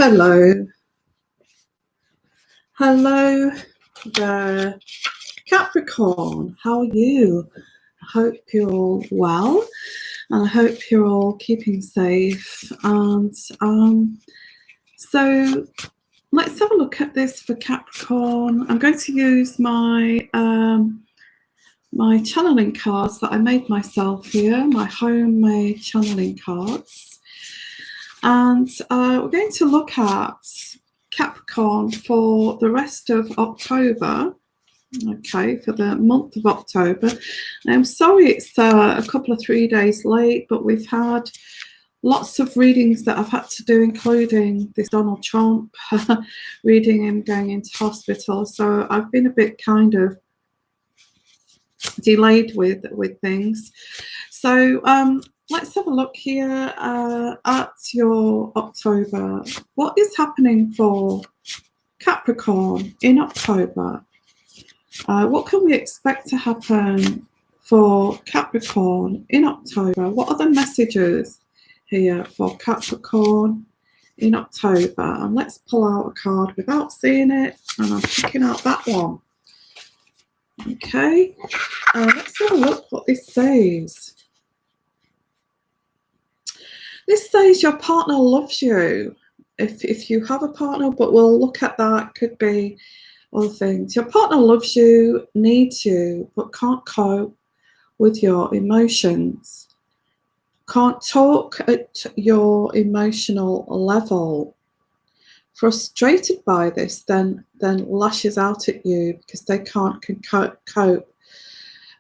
Hello. Hello there, Capricorn. How are you? I hope you're all well, and I hope you're all keeping safe. And so let's have a look at this for Capricorn. I'm going to use my my channeling cards that I made myself here, my homemade channeling cards. And we're going to look at Capricorn for the rest of October, okay, for the month of October. I'm sorry it's a couple of 3 days late, but we've had lots of readings that I've had to do, including this Donald Trump reading him going into hospital. So I've been a bit kind of delayed with things. So let's have a look here at your October. What is happening for Capricorn in October? What can we expect to happen for Capricorn in October? What are the messages here for Capricorn in October? And let's pull out a card without seeing it. And I'm picking out that one. Okay, let's have a look what this says. This says your partner loves you, if you have a partner, but we'll look at that. Could be other things. Your partner loves you, needs you, but can't cope with your emotions. Can't talk at your emotional level. Frustrated by this, then lashes out at you because they can't cope.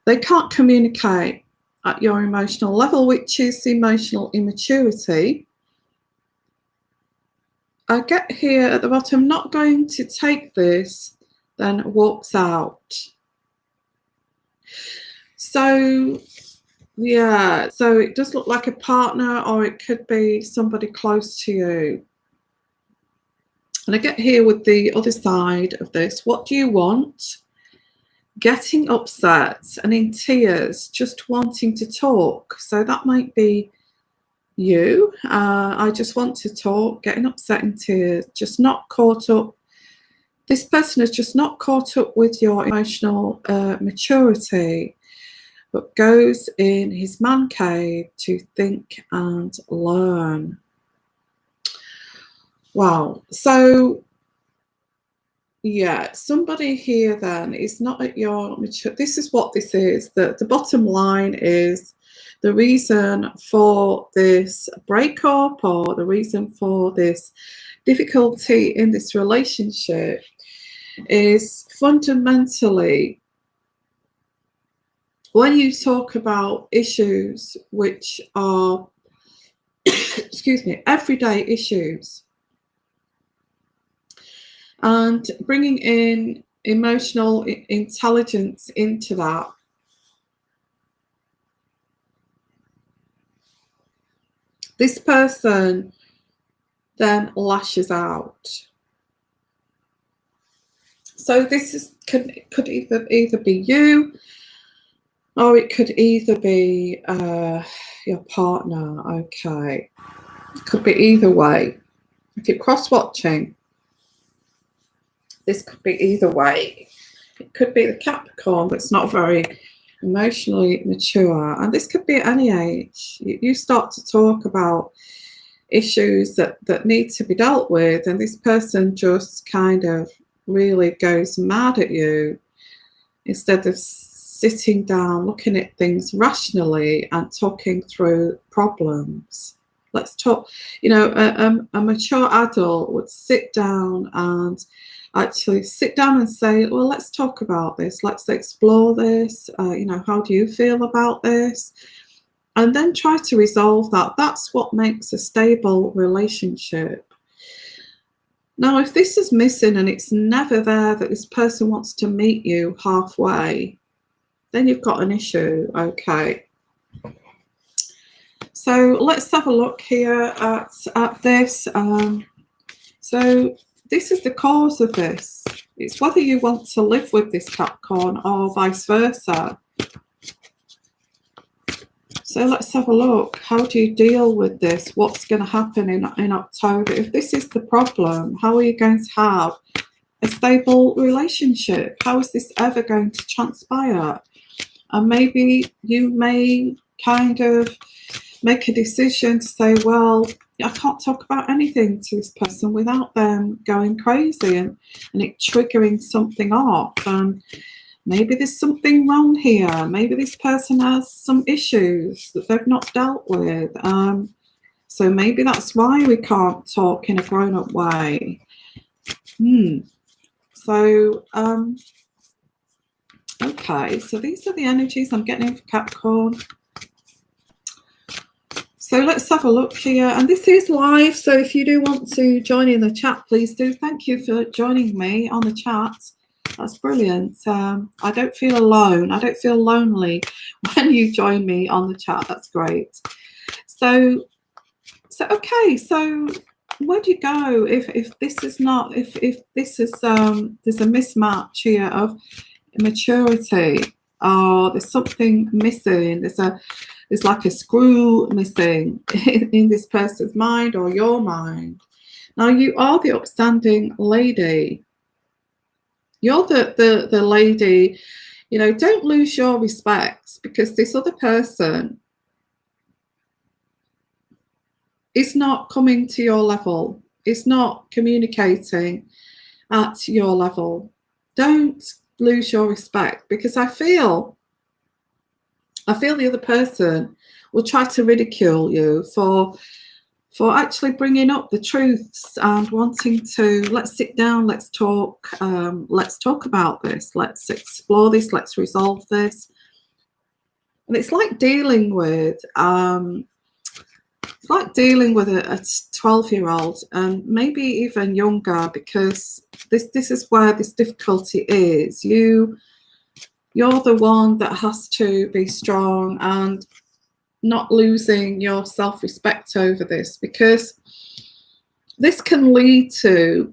They can't communicate at your emotional level, which is emotional immaturity. I get here at the bottom, not going to take this, then walks out. So yeah, so it does look like a partner, or it could be somebody close to you. And I get here with the other side of this. What do you want? Getting upset and in tears, just wanting to talk. So that might be you. I just want to talk, getting upset in tears, just not caught up. This person is just not caught up with your emotional maturity, but goes in his man cave to think and learn. Wow. So yeah, somebody here then is not at your mature. This is what this is. The bottom line is the reason for this breakup, or the reason for this difficulty in this relationship, is fundamentally when you talk about issues which are excuse me, everyday issues, and bringing in emotional intelligence into that. This person then lashes out. So this is could either be you, or it could either be your partner. Okay, it could be either way. If you're cross-watching, this could be either way. It could be the Capricorn that's not very emotionally mature, and this could be at any age. You start to talk about issues that need to be dealt with, and this person just kind of really goes mad at you instead of sitting down, looking at things rationally and talking through problems. Let's talk. You know, a mature adult would sit down and actually sit down and say, well, let's talk about this, let's explore this, you know, how do you feel about this, and then try to resolve that. That's what makes a stable relationship. Now, if this is missing and it's never there, that this person wants to meet you halfway, then you've got an issue. Okay, so let's have a look here at this. So this is the cause of this. It's whether you want to live with this Capricorn or vice versa. So let's have a look. How do you deal with this? What's going to happen in October? If this is the problem, how are you going to have a stable relationship? How is this ever going to transpire? And maybe you may kind of make a decision to say, well, I can't talk about anything to this person without them going crazy and it triggering something off. And maybe there's something wrong here. Maybe this person has some issues that they've not dealt with. So maybe that's why we can't talk in a grown-up way. So, okay, so these are the energies I'm getting for Capricorn. So let's have a look here. And this is live, so if you do want to join in the chat, please do. Thank you for joining me on the chat. That's brilliant. I don't feel alone. I don't feel lonely when you join me on the chat. That's great. So okay, so where do you go if this is not, if this is there's a mismatch here of maturity, or there's something missing, there's like a screw missing in this person's mind or your mind. Now you are the upstanding lady. You're the lady, you know, don't lose your respect, because this other person is not coming to your level, is not communicating at your level. Don't lose your respect, because I feel the other person will try to ridicule you for actually bringing up the truths and wanting to, let's sit down, let's talk about this, let's explore this, let's resolve this. And it's like dealing with a 12-year-old, and maybe even younger, because this is where this difficulty is. You're the one that has to be strong and not losing your self-respect over this, because this can lead to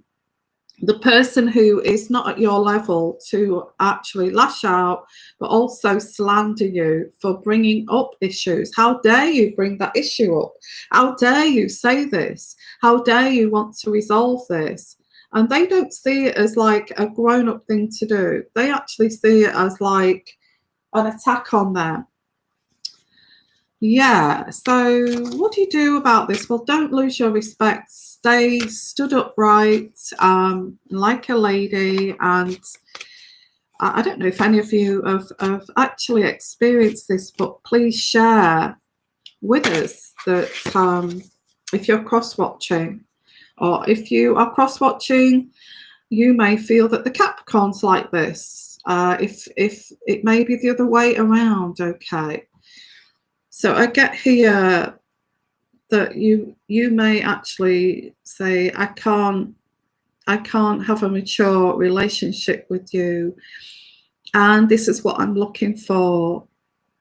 the person who is not at your level to actually lash out, but also slander you for bringing up issues. How dare you bring that issue up? How dare you say this? How dare you want to resolve this? And they don't see it as like a grown-up thing to do. They actually see it as like an attack on them. Yeah, so what do you do about this? Well, don't lose your respect. Stay stood upright, like a lady. And I don't know if any of you have actually experienced this, but please share with us that if you're cross-watching, or if you are cross-watching, you may feel that the Capricorn's like this. If it may be the other way around, okay. So I get here that you may actually say, I can't have a mature relationship with you, and this is what I'm looking for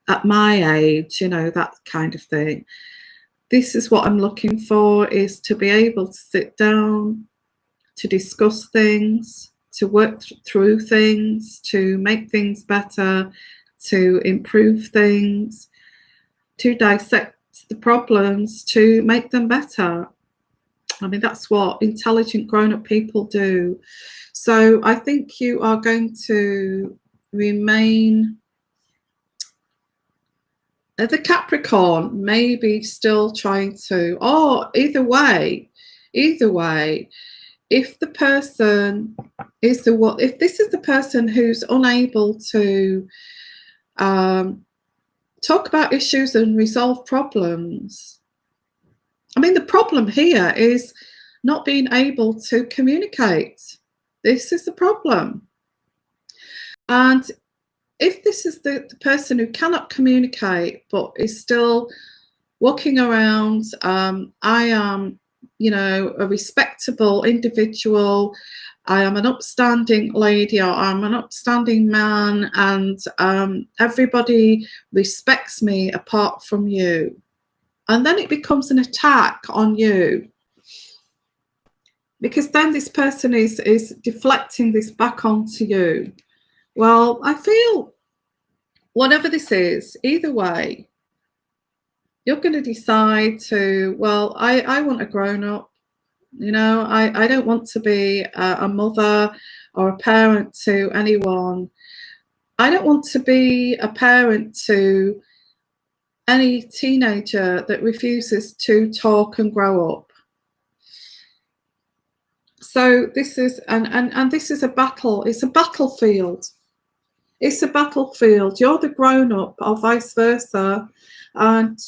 at my age, you know, that kind of thing. This is what I'm looking for, is to be able to sit down, to discuss things, to work through things, to make things better, to improve things, to dissect the problems, to make them better. I mean, that's what intelligent grown-up people do. So I think you are going to remain, the Capricorn maybe still trying to, or either way, if the person is if this is the person who's unable to talk about issues and resolve problems. I mean, the problem here is not being able to communicate. This is the problem. And if this is the person who cannot communicate but is still walking around, I am, you know, a respectable individual, I am an upstanding lady, or I'm an upstanding man, and everybody respects me apart from you. And then it becomes an attack on you, because then this person is deflecting this back onto you. Well, I feel whatever this is, either way, you're going to decide to, well, I want a grown-up. You know, I don't want to be a mother or a parent to anyone. I don't want to be a parent to any teenager that refuses to talk and grow up. So this is, and this is a battle. It's a battlefield. It's a battlefield. You're the grown-up or vice versa, and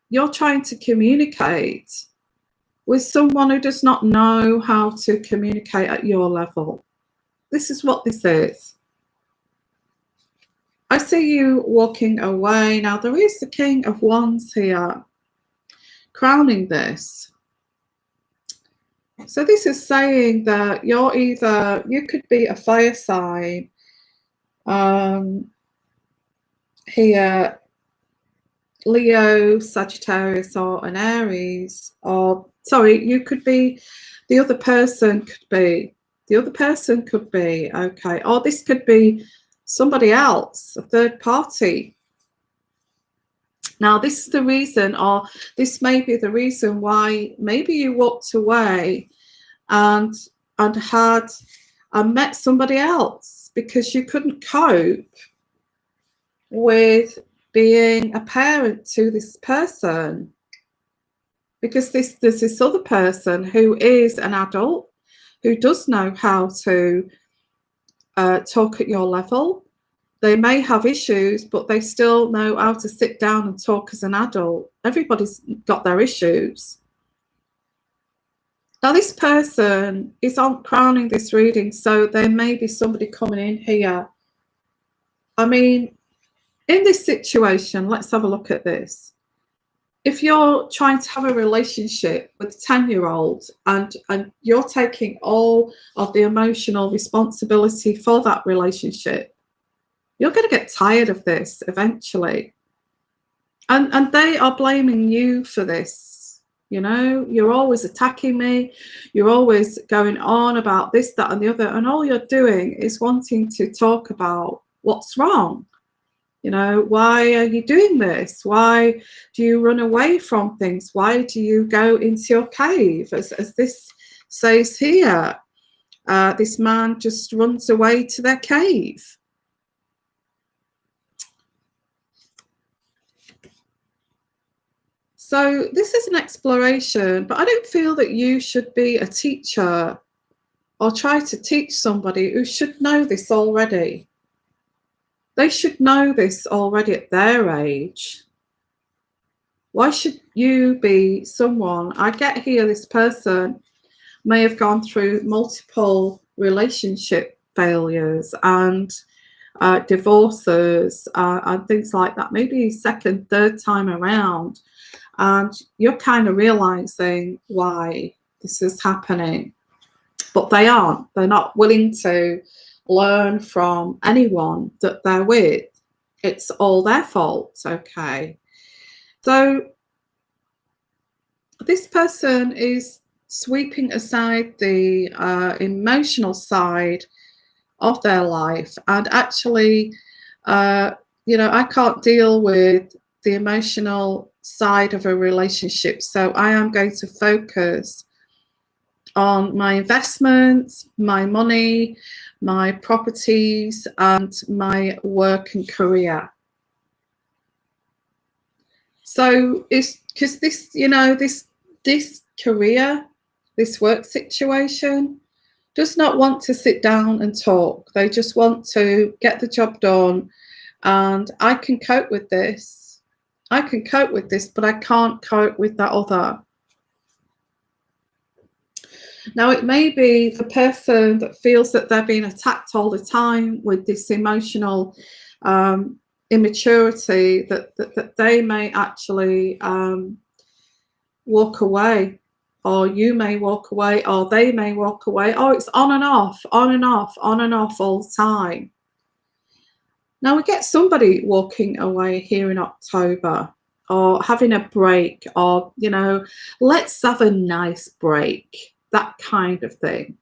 you're trying to communicate with someone who does not know how to communicate at your level. This is what this is. I see you walking away. Now, there is the King of Wands here, crowning this. So this is saying that you're either, you could be a fire sign here, Leo, Sagittarius, or an Aries, or sorry, you could be, the other person could be, okay, or this could be somebody else, a third party. Now, this is the reason, or this may be the reason why maybe you walked away and met somebody else because you couldn't cope with being a parent to this person, because there's this other person who is an adult, who does know how to talk at your level. They may have issues, but they still know how to sit down and talk as an adult. Everybody's got their issues. Now, this person is on crowning this reading, so there may be somebody coming in here. I mean, in this situation, let's have a look at this. If you're trying to have a relationship with a 10-year-old and you're taking all of the emotional responsibility for that relationship, you're going to get tired of this eventually. And they are blaming you for this. You know, you're always attacking me. You're always going on about this, that, and the other. And all you're doing is wanting to talk about what's wrong. You know, why are you doing this? Why do you run away from things? Why do you go into your cave? As this says here, this man just runs away to their cave. So this is an exploration, but I don't feel that you should be a teacher or try to teach somebody who should know this already. They should know this already at their age. Why should you be someone? I get here this person may have gone through multiple relationship failures and divorces and things like that, maybe second, third time around. And you're kind of realizing why this is happening. But they aren't. They're not willing to learn from anyone that they're with. It's all their fault, okay? So this person is sweeping aside the emotional side of their life, and actually, you know, I can't deal with the emotional side of a relationship, so I am going to focus on my investments, my money, my properties, and my work and career. So it's because this, you know, this career, this work situation does not want to sit down and talk. They just want to get the job done. And I can cope with this. I can cope with this, but I can't cope with that other. Now, it may be the person that feels that they're being attacked all the time with this emotional immaturity, that they may actually walk away, or you may walk away, or they may walk away. Oh, it's on and off, on and off, on and off all the time. Now, we get somebody walking away here in October, or having a break, or, you know, let's have a nice break, that kind of thing.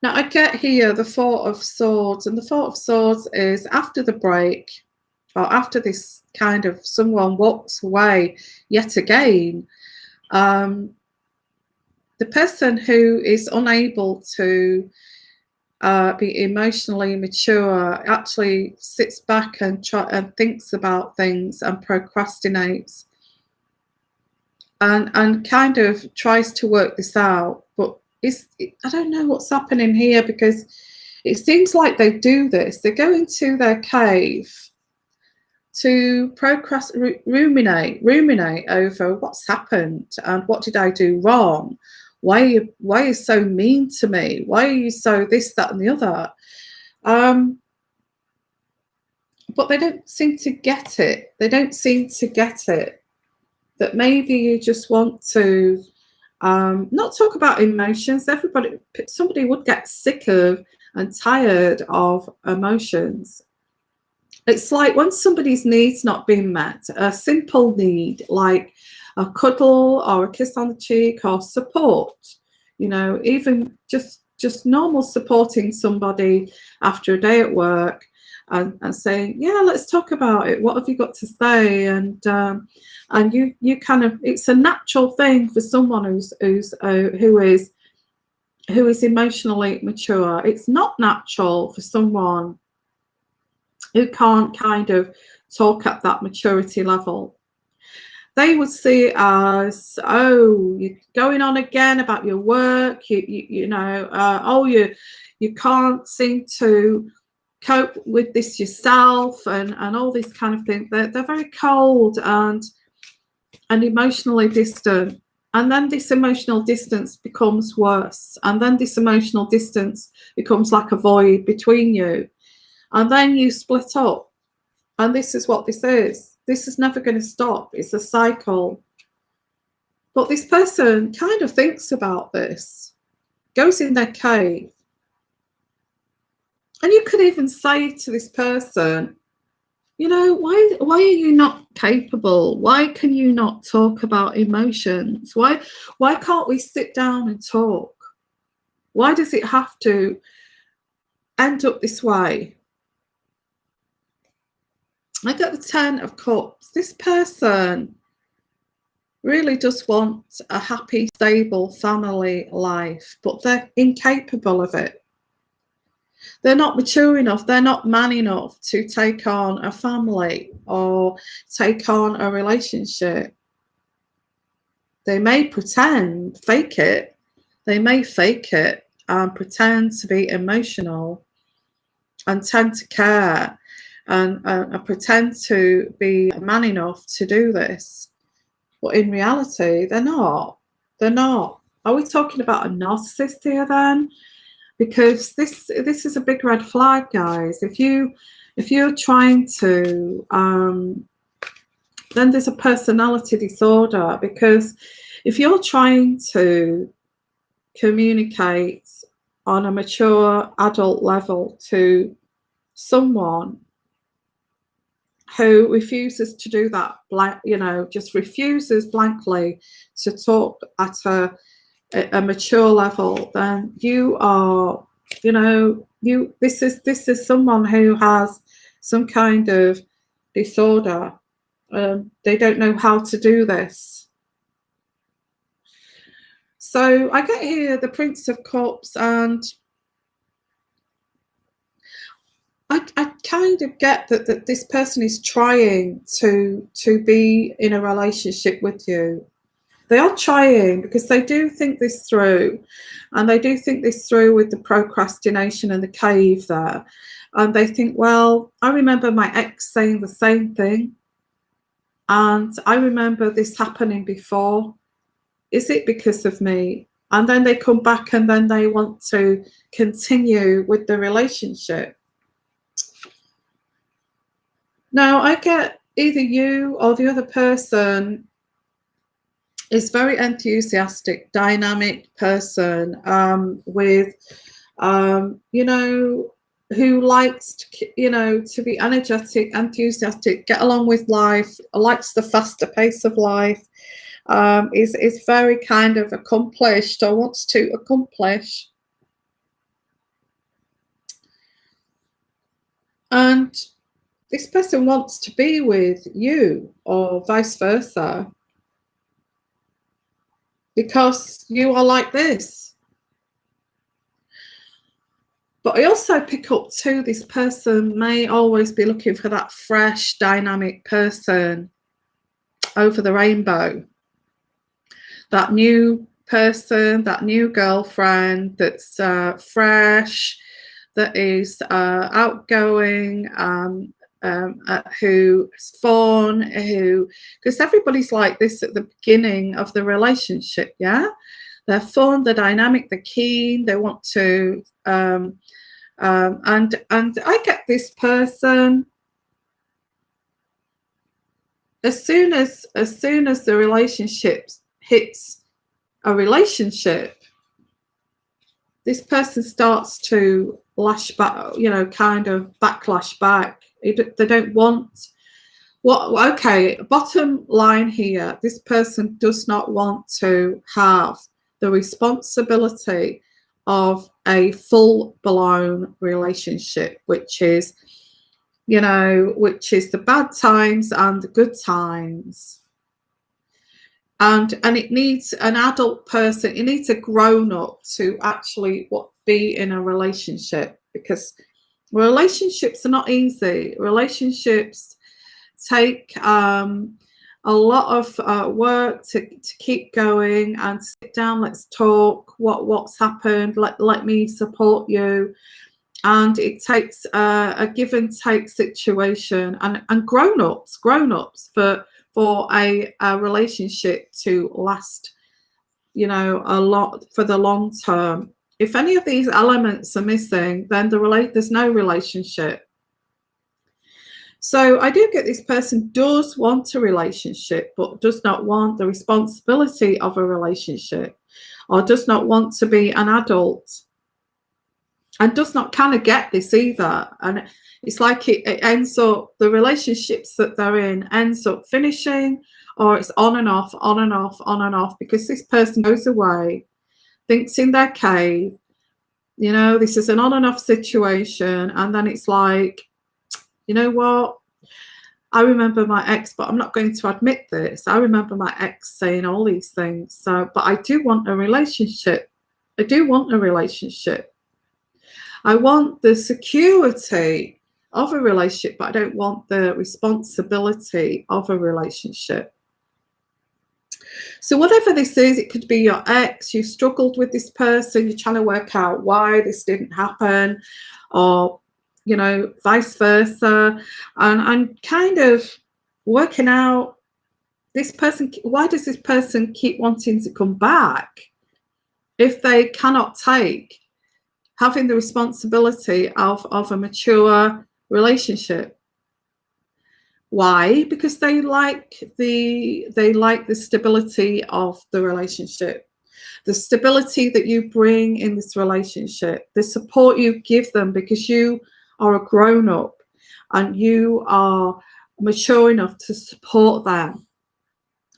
Now, I get here the Four of Swords, and the Four of Swords is after the break, or after this kind of someone walks away yet again, the person who is unable to be emotionally mature actually sits back and thinks about things and procrastinates and kind of tries to work this out. But I don't know what's happening here, because it seems like they do this. They go into their cave to ruminate over what's happened and what did I do wrong. Why are you so mean to me? Why are you so this, that, and the other? But they don't seem to get it. They don't seem to get it. That maybe you just want to not talk about emotions. Somebody would get sick of and tired of emotions. It's like when somebody's needs not being met, a simple need like a cuddle or a kiss on the cheek or support, you know, even just normal supporting somebody after a day at work and saying, yeah, let's talk about it. What have you got to say? And you kind of, it's a natural thing for someone who is emotionally mature. It's not natural for someone who can't kind of talk at that maturity level. They would see it as, oh, you're going on again about your work, you know, oh, you can't seem to cope with this yourself, and all these kind of things. They're very cold and emotionally distant. And then this emotional distance becomes worse. And then this emotional distance becomes like a void between you. And then you split up. And this is what this is. This is never going to stop. It's a cycle. But this person kind of thinks about this, goes in their cave. And you could even say to this person, you know, why are you not capable? Why can you not talk about emotions? Why can't we sit down and talk? Why does it have to end up this way? I got the 10 of Cups. This person really does want a happy, stable family life, but they're incapable of it. They're not mature enough. They're not man enough to take on a family or take on a relationship. They may pretend, fake it. They may fake it and pretend to be emotional and tend to care and pretend to be man enough to do this. But in reality, they're not. They're not. Are we talking about a narcissist here then? Because this is a big red flag, guys. If you're trying to, then there's a personality disorder. Because if you're trying to communicate on a mature adult level to someone who refuses to do that, you know, just refuses blankly to talk at a mature level, then you are, you know, this is someone who has some kind of disorder. They don't know how to do this. So I get here the Prince of Cups, and I kind of get that this person is trying to be in a relationship with you. They are trying, because they do think this through, and they do think this through with the procrastination and the cave there. And they think, well, I remember my ex saying the same thing, and I remember this happening before. Is it because of me? And then they come back and then they want to continue with the relationship. Now, I get either you or the other person is very enthusiastic, dynamic person with, you know, who likes to, you know, to be energetic, enthusiastic, get along with life, likes the faster pace of life, is very kind of accomplished or wants to accomplish. And this person wants to be with you or vice versa because you are like this. But I also pick up too, this person may always be looking for that fresh, dynamic person over the rainbow. That new person, that new girlfriend that's fresh, that is outgoing, who's fun, because everybody's like this at the beginning of the relationship, yeah? They're fun, they're dynamic, they're keen, they want to, and I get this person, as soon as the relationship hits a relationship, this person starts to lash back, you know, kind of backlash back. They don't want what, okay, bottom line here, this person does not want to have the responsibility of a full-blown relationship, which is, you know, which is the bad times and the good times. And it needs an adult person, it needs a grown-up to actually be in a relationship, because relationships are not easy. Relationships take a lot of work to keep going and sit down, let's talk, what's happened, let me support you. And it takes a give and take situation, and grown-ups for a relationship to last, you know, a lot for the long term. If any of these elements are missing, then there's no relationship. So I do get this person does want a relationship, but does not want the responsibility of a relationship, or does not want to be an adult, and does not kind of get this either. And it's like it ends up, the relationships that they're in ends up finishing, or it's on and off, on and off, on and off, because this person goes away, thinks in their cave, you know, this is an on and off situation. And then it's like, you know what? I remember my ex, but I'm not going to admit this. I remember my ex saying all these things. So, but I do want a relationship. I do want a relationship. I want the security of a relationship, but I don't want the responsibility of a relationship. So whatever this is, it could be your ex, you struggled with this person, you're trying to work out why this didn't happen, or, you know, vice versa. And I'm kind of working out this person, why does this person keep wanting to come back if they cannot take having the responsibility of a mature relationship? Why? Because they like the stability of the relationship, the stability that you bring in this relationship, the support you give them, because you are a grown-up and you are mature enough to support them,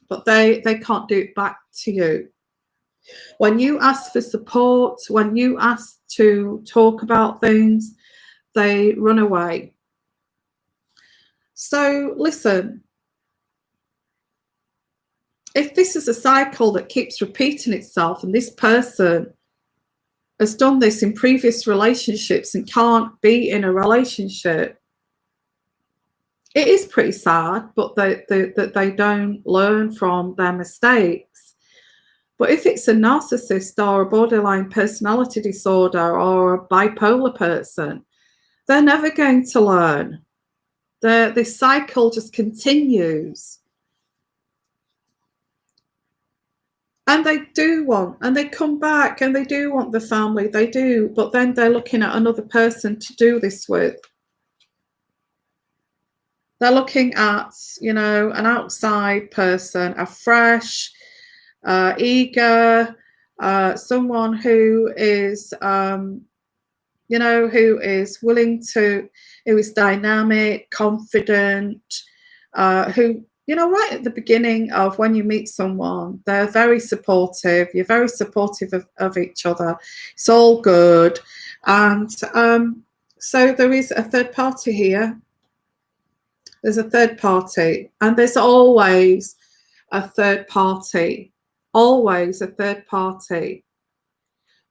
but they can't do it back to you. When you ask for support, when you ask to talk about things, they run away. So listen, if this is a cycle that keeps repeating itself, and this person has done this in previous relationships and can't be in a relationship, it is pretty sad, but they don't learn from their mistakes. But if it's a narcissist or a borderline personality disorder or a bipolar person, they're never going to learn. This cycle just continues. And they do want, and they come back and they do want the family, they do, but then they're looking at another person to do this with. They're looking at, you know, an outside person, a fresh, eager, someone who is, you know, who is willing to, who is dynamic, confident, who, you know, right at the beginning of when you meet someone, they're very supportive. You're very supportive of each other. It's all good. And so there is a third party here. there's a third party, and there's always a third party, always a third party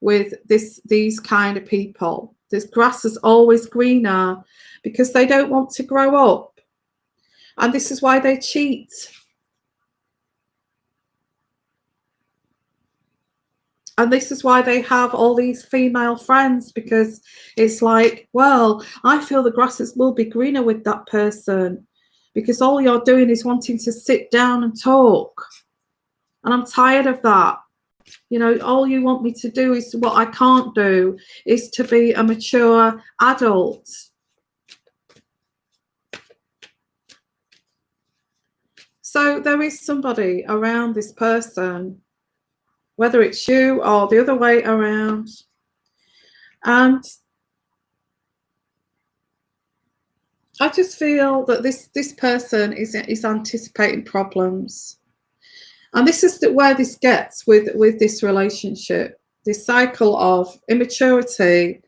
with these kind of people. This grass is always greener because they don't want to grow up, and this is why they cheat. And this is why they have all these female friends, because it's like, well, I feel the grasses will be greener with that person, because all you're doing is wanting to sit down and talk. And I'm tired of that. You know, all you want me to do is what I can't do, is to be a mature adult. So there is somebody around this person, whether it's you or the other way around. And I just feel that this person is anticipating problems. And this is where this gets with this relationship, this cycle of immaturity.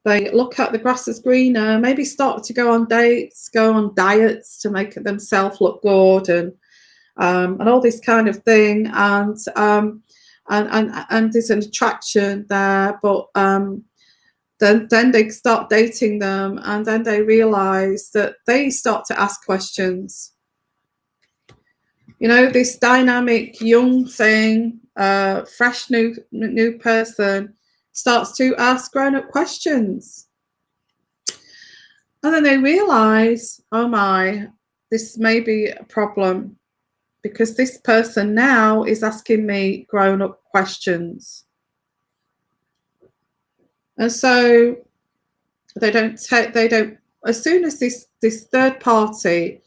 They look at the grass as greener, maybe start to go on dates, go on diets to make themselves look good, and all this kind of thing. And there's an attraction there, but then they start dating them, and then they realize that they start to ask questions. You know, this dynamic young thing, fresh new person starts to ask grown-up questions. And then they realize, oh my, this may be a problem, because this person now is asking me grown-up questions. And so they don't, as soon as this third party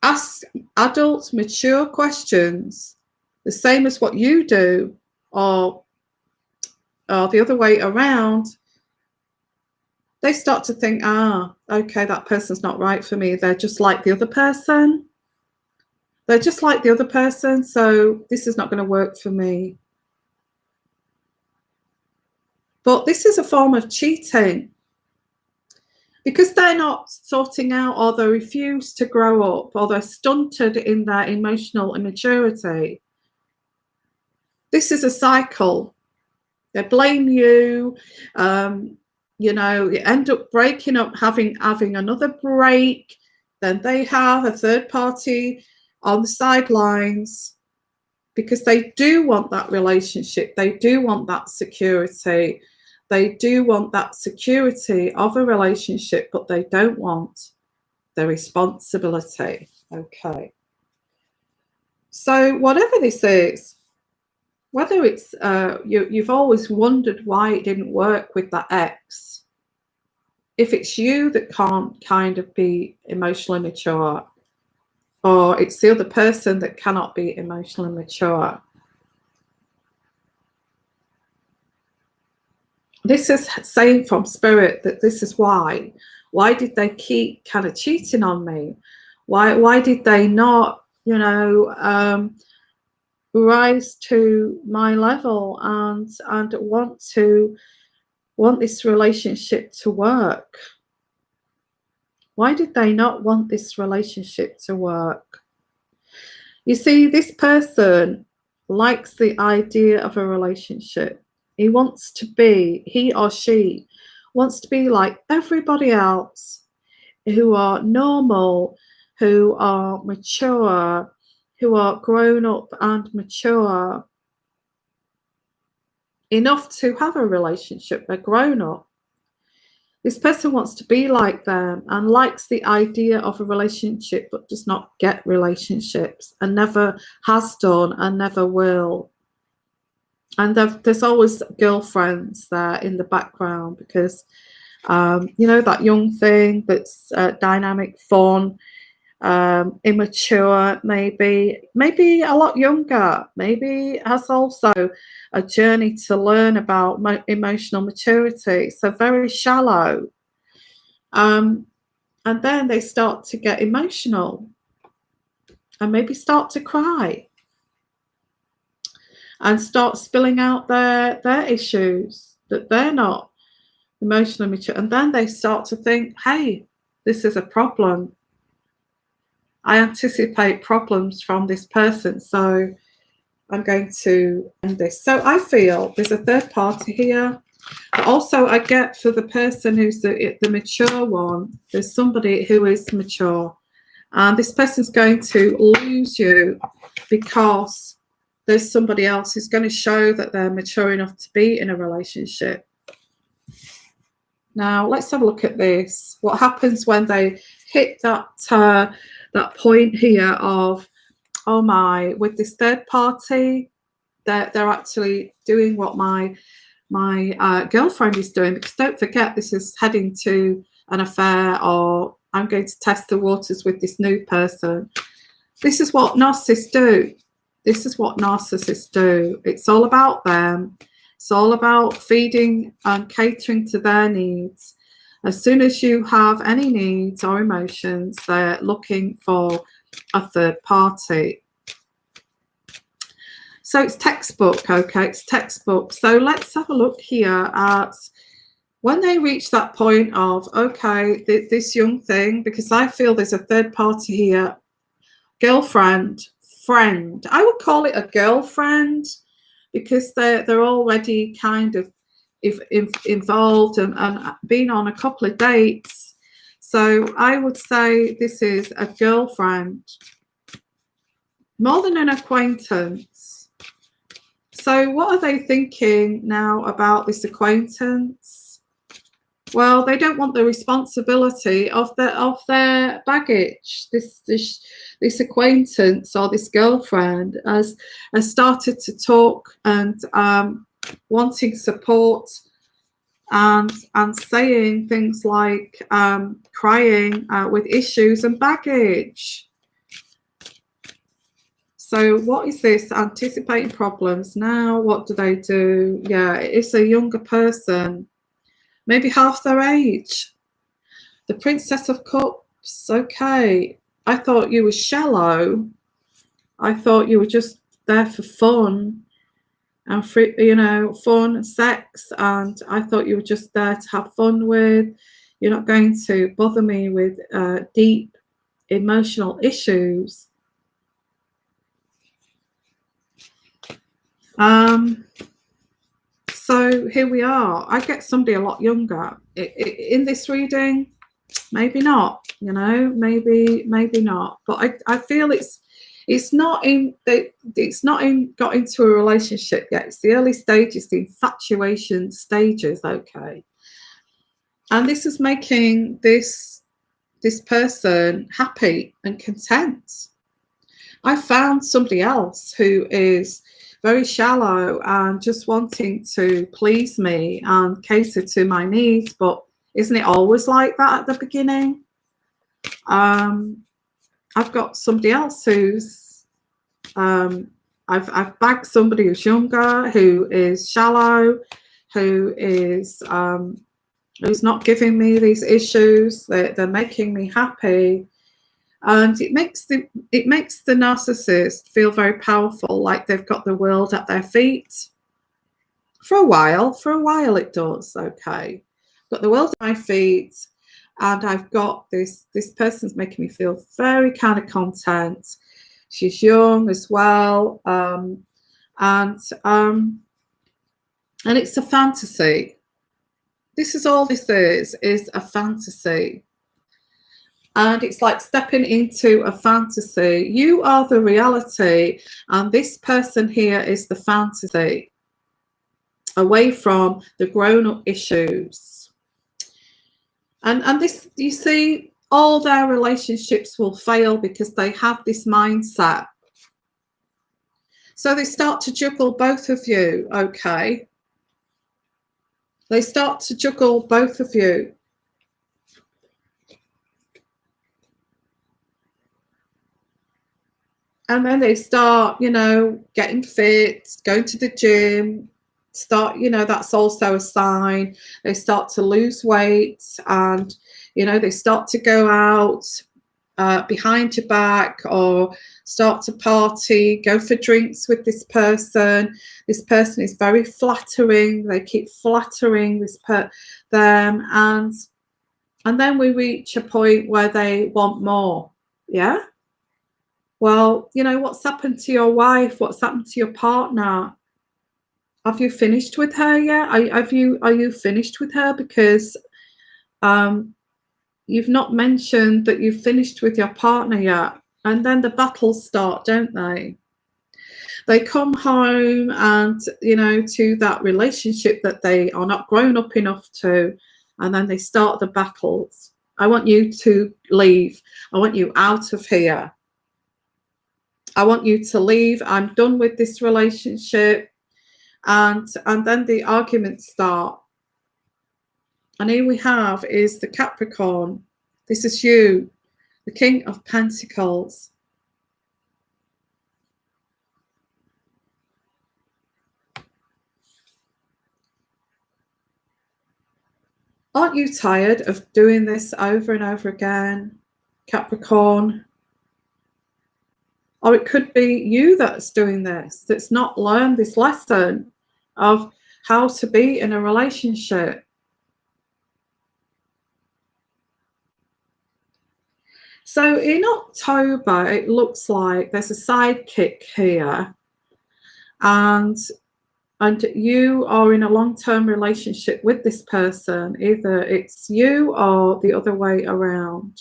asks adult, mature questions, the same as what you do, or the other way around, they start to think, okay, that person's not right for me. They're just like the other person. They're just like the other person, so this is not going to work for me. But this is a form of cheating, because they're not sorting out, or they refuse to grow up, or they're stunted in their emotional immaturity. This is a cycle. They blame you. You know, you end up breaking up, having another break. Then they have a third party on the sidelines, because they do want that relationship. They do want that security. They do want that security of a relationship, but they don't want the responsibility. Okay. So whatever this is, whether it's you've always wondered why it didn't work with that ex, if it's you that can't kind of be emotionally mature, or it's the other person that cannot be emotionally mature, this is saying from spirit that this is why. Why did they keep kind of cheating on me? Why did they not, you know, rise to my level and want this relationship to work? Why did they not want this relationship to work? You see, this person likes the idea of a relationship. He wants to be, he or she wants to be like everybody else, who are normal, who are mature, who are grown up and mature enough to have a relationship. They're grown up. This person wants to be like them and likes the idea of a relationship, but does not get relationships, and never has done and never will. And there's always girlfriends there in the background, because you know, that young thing that's dynamic, fun, immature, maybe a lot younger, maybe has also a journey to learn about emotional maturity, so very shallow. And then they start to get emotional and maybe start to cry and start spilling out their issues, that they're not emotionally mature. And then they start to think, hey, this is a problem. I anticipate problems from this person, so I'm going to end this. So I feel there's a third party here. But also I get for the person who's the mature one, there's somebody who is mature. And this person's going to lose you because there's somebody else who's going to show that they're mature enough to be in a relationship. Now, let's have a look at this. What happens when they hit that point here of, oh my, with this third party, they're actually doing what my girlfriend is doing, because don't forget, this is heading to an affair, or I'm going to test the waters with this new person. This is what narcissists do. This is what narcissists do. It's all about them. It's all about feeding and catering to their needs. As soon as you have any needs or emotions, they're looking for a third party. So it's textbook, okay, it's textbook. So let's have a look here at when they reach that point of, okay, this young thing, because I feel there's a third party here, girlfriend, friend. I would call it a girlfriend because they're already kind of involved and been on a couple of dates. So I would say this is a girlfriend, more than an acquaintance. So what are they thinking now about this acquaintance? Well, they don't want the responsibility of their baggage. This acquaintance or this girlfriend has started to talk and wanting support and saying things like crying with issues and baggage. So what is this? Anticipating problems. Now, what do? Yeah, it's a younger person, maybe half their age. The Princess of Cups. Okay. I thought you were shallow. I thought you were just there for fun and free, fun, sex. And I thought you were just there to have fun with. You're not going to bother me with deep emotional issues. So here we are. I get somebody a lot younger in this reading. Maybe not, maybe not. But I feel it's not got into a relationship yet. It's the early stages, the infatuation stages. Okay, and this is making this person happy and content. I found somebody else who is very shallow and just wanting to please me and cater to my needs, but isn't it always like that at the beginning? I've got somebody else who's I've bagged somebody who's younger, who is shallow, who's not giving me these issues. They're making me happy. And it makes the narcissist feel very powerful, like they've got the world at their feet. For a while it does. Okay, I've got the world at my feet, and I've got this person's making me feel very kind of content. She's young as well, and it's a fantasy. This is all this is a fantasy. And it's like stepping into a fantasy. You are the reality, and this person here is the fantasy, away from the grown-up issues. And this, you see, all their relationships will fail because they have this mindset. So they start to juggle both of you, okay? They start to juggle both of you. And then they start, getting fit, going to the gym, that's also a sign. They start to lose weight, and, they start to go out behind your back, or start to party, go for drinks with this person. This person is very flattering. They keep flattering them, and then we reach a point where they want more. Yeah. Well, you know, what's happened to your wife? What's happened to your partner? Have you finished with her yet? Are you finished with her? Because you've not mentioned that you've finished with your partner yet. And then the battles start, don't they? They come home and, you know, to that relationship that they are not grown up enough to, and then they start the battles. I want you to leave. I want you out of here. I want you to leave. I'm done with this relationship. And then the arguments start. And here we have is the Capricorn. This is you, the King of Pentacles. Aren't you tired of doing this over and over again, Capricorn? Or it could be you that's doing this, that's not learned this lesson of how to be in a relationship. So in October, it looks like there's a sidekick here, and you are in a long-term relationship with this person. Either it's you or the other way around.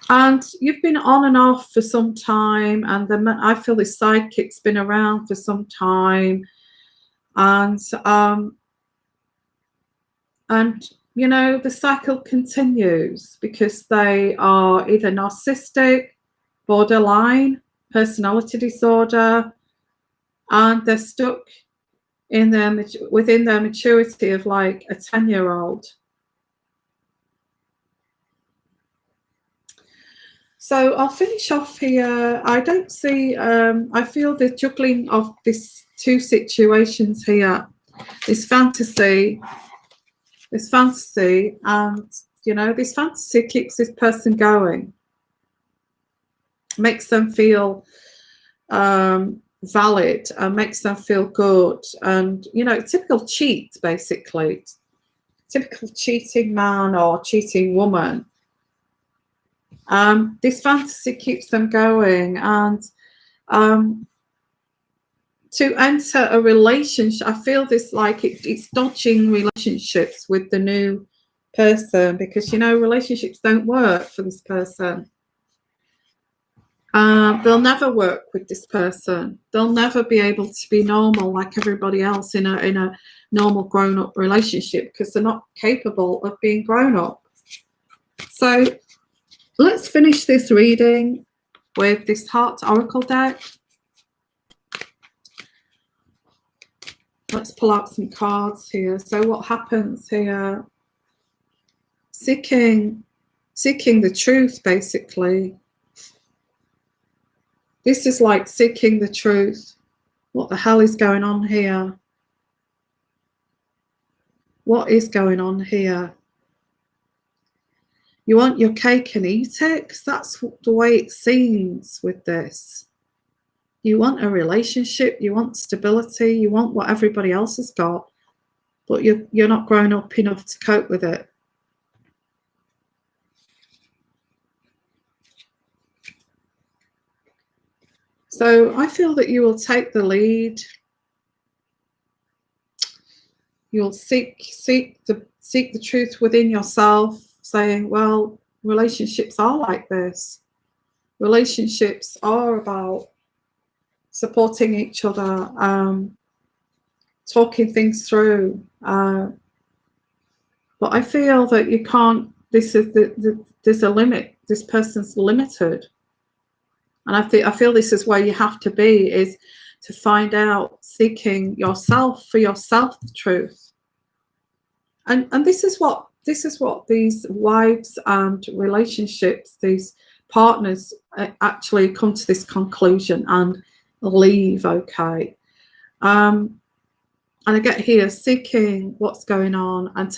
And you've been on and off for some time, and I feel this sidekick's been around for some time, and you know, the cycle continues because they are either narcissistic, borderline, personality disorder, and they're stuck in within their maturity of like a 10-year-old. So I'll finish off here. I don't see, I feel the juggling of these two situations here, this fantasy, and, you know, this fantasy keeps this person going, makes them feel valid, and makes them feel good. And, you know, typical cheat, basically, typical cheating man or cheating woman. This fantasy keeps them going, and to enter a relationship, I feel this like it's dodging relationships with the new person, because, you know, relationships don't work for this person. They'll never work with this person. They'll never be able to be normal like everybody else in a normal grown-up relationship, because they're not capable of being grown up. So let's finish this reading with this Heart Oracle deck. Let's pull out some cards here. So what happens here? Seeking the truth, basically. This is like seeking the truth. What the hell is going on here? What is going on here? You want your cake and eat it? 'Cause that's the way it seems with this. You want a relationship, you want stability, you want what everybody else has got, but you're not grown up enough to cope with it. So I feel that you will take the lead. You'll seek the truth within yourself, saying, well, relationships are like this. Relationships are about supporting each other, talking things through. But I feel that you can't. There's a limit. This person's limited, and I feel this is where you have to be, is to find out, seeking yourself, for yourself, the truth. And this is what these wives and relationships, these partners, actually come to this conclusion and leave. Okay. And I get here, seeking what's going on and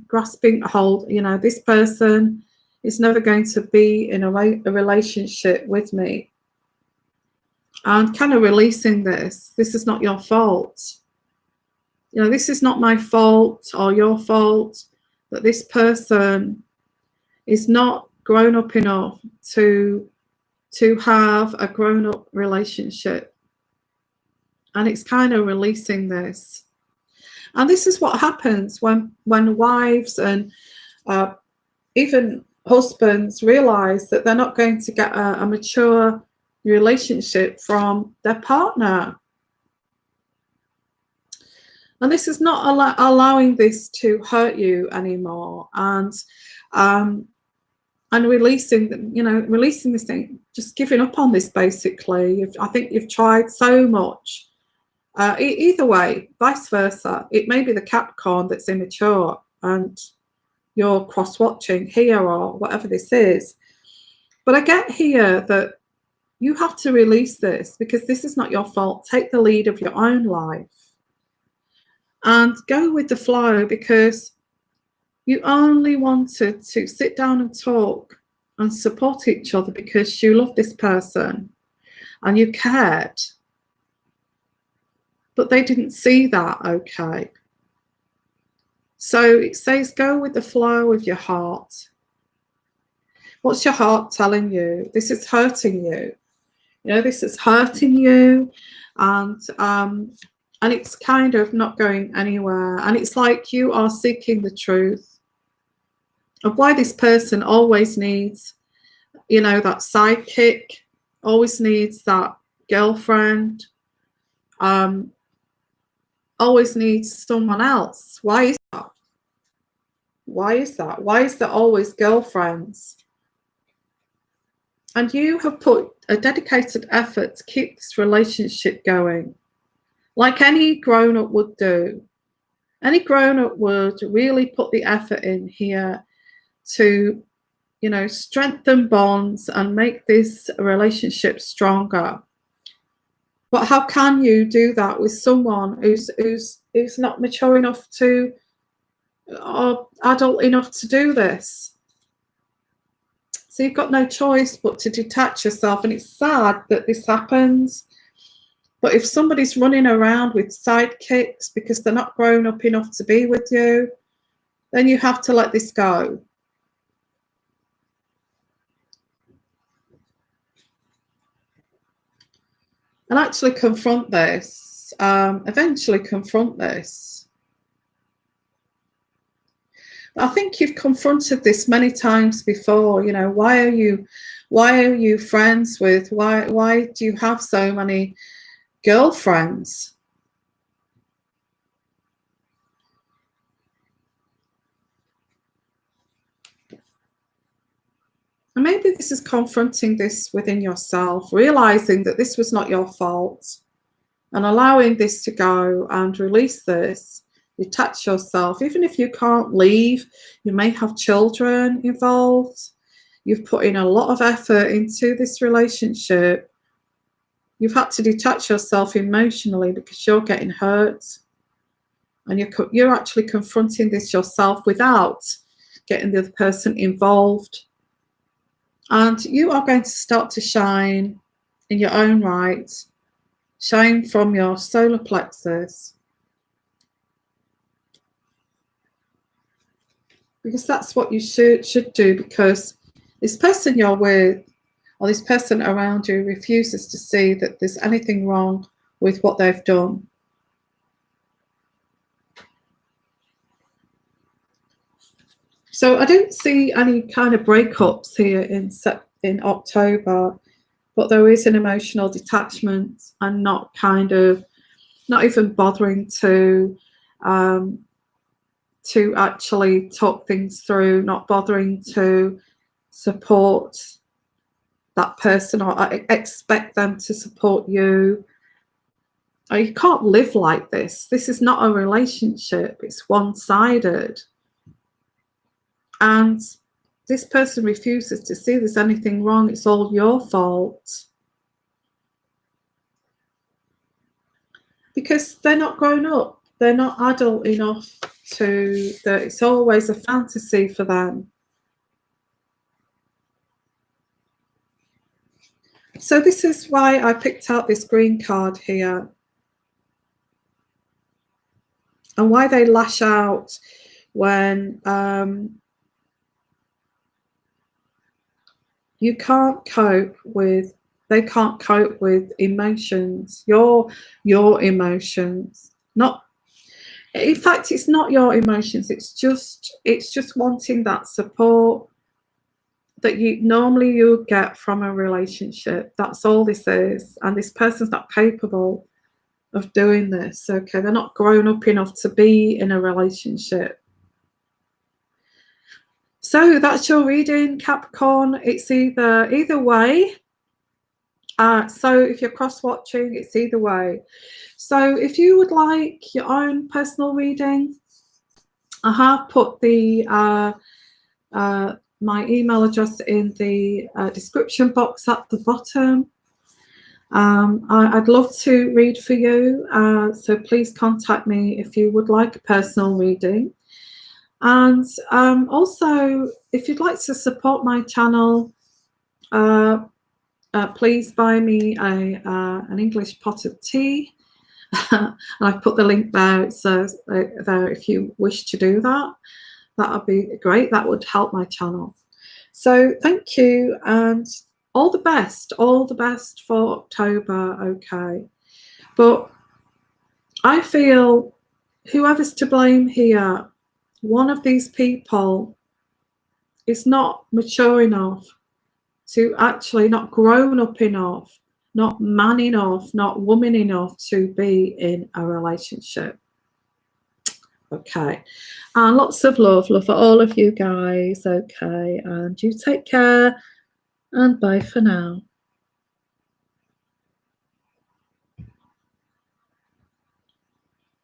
grasping a hold. You know, this person is never going to be in a relationship with me. And kind of releasing this. This is not your fault. You know, this is not my fault or your fault, that this person is not grown up enough to have a grown-up relationship, and it's kind of releasing this. And this is what happens when wives and even husbands realize that they're not going to get a mature relationship from their partner. And this is not allowing this to hurt you anymore, and releasing, releasing this thing, just giving up on this basically. I think you've tried so much. Either way, vice versa. It may be the Capricorn that's immature and you're cross-watching here or whatever this is. But I get here that you have to release this because this is not your fault. Take the lead of your own life and go with the flow, because you only wanted to sit down and talk and support each other because you love this person and you cared. But they didn't see that, okay? So it says go with the flow of your heart. What's your heart telling you? This is hurting you. This is hurting you, and it's kind of not going anywhere. And it's like you are seeking the truth of why this person always needs, that sidekick, always needs that girlfriend, always needs someone else. Why is that? Why is that? Why is there always girlfriends? And you have put a dedicated effort to keep this relationship going, like any grown-up would do. Any grown-up would really put the effort in here to, strengthen bonds and make this relationship stronger. But how can you do that with someone who's not mature enough to, or adult enough to do this? So you've got no choice but to detach yourself. And it's sad that this happens. But if somebody's running around with sidekicks because they're not grown up enough to be with you, then you have to let this go. And actually confront this, eventually confront this. I think you've confronted this many times before. Why are you friends with, why do you have so many girlfriends? And maybe this is confronting this within yourself, realizing that this was not your fault, and allowing this to go and release this. Detach yourself. Even if you can't leave, you may have children involved. You've put in a lot of effort into this relationship. You've had to detach yourself emotionally because you're getting hurt, and you're actually confronting this yourself without getting the other person involved. And you are going to start to shine in your own right. Shine from your solar plexus. Because that's what you should do, because this person you're with or this person around you refuses to see that there's anything wrong with what they've done. So I don't see any kind of breakups here in October, but there is an emotional detachment and not even bothering to actually talk things through, not bothering to support that person or expect them to support you. You can't live like this. This is not a relationship. It's one-sided. And this person refuses to see there's anything wrong. It's all your fault. Because they're not grown up. They're not adult enough that it's always a fantasy for them. So this is why I picked out this green card here. And why they lash out when you can't cope with, they can't cope with emotions, your emotions. Not, in fact, it's not your emotions, it's just wanting that support that you normally you get from a relationship. That's all this is. And this person's not capable of doing this. Okay, they're not grown up enough to be in a relationship. So that's your reading, Capricorn. It's either way. So if you're cross-watching, it's either way. So if you would like your own personal reading, I have put the my email address in the description box at the bottom. I'd love to read for you, so please contact me if you would like a personal reading. And also, if you'd like to support my channel, please buy me an English pot of tea. And I've put the link there, so there if you wish to do that. That would be great. That would help my channel. So thank you, and all the best for October. Okay, but I feel whoever's to blame here, one of these people is not mature enough to actually, not grown up enough, not man enough, not woman enough to be in a relationship. Okay, and lots of love for all of you guys. Okay, and you take care, and bye for now.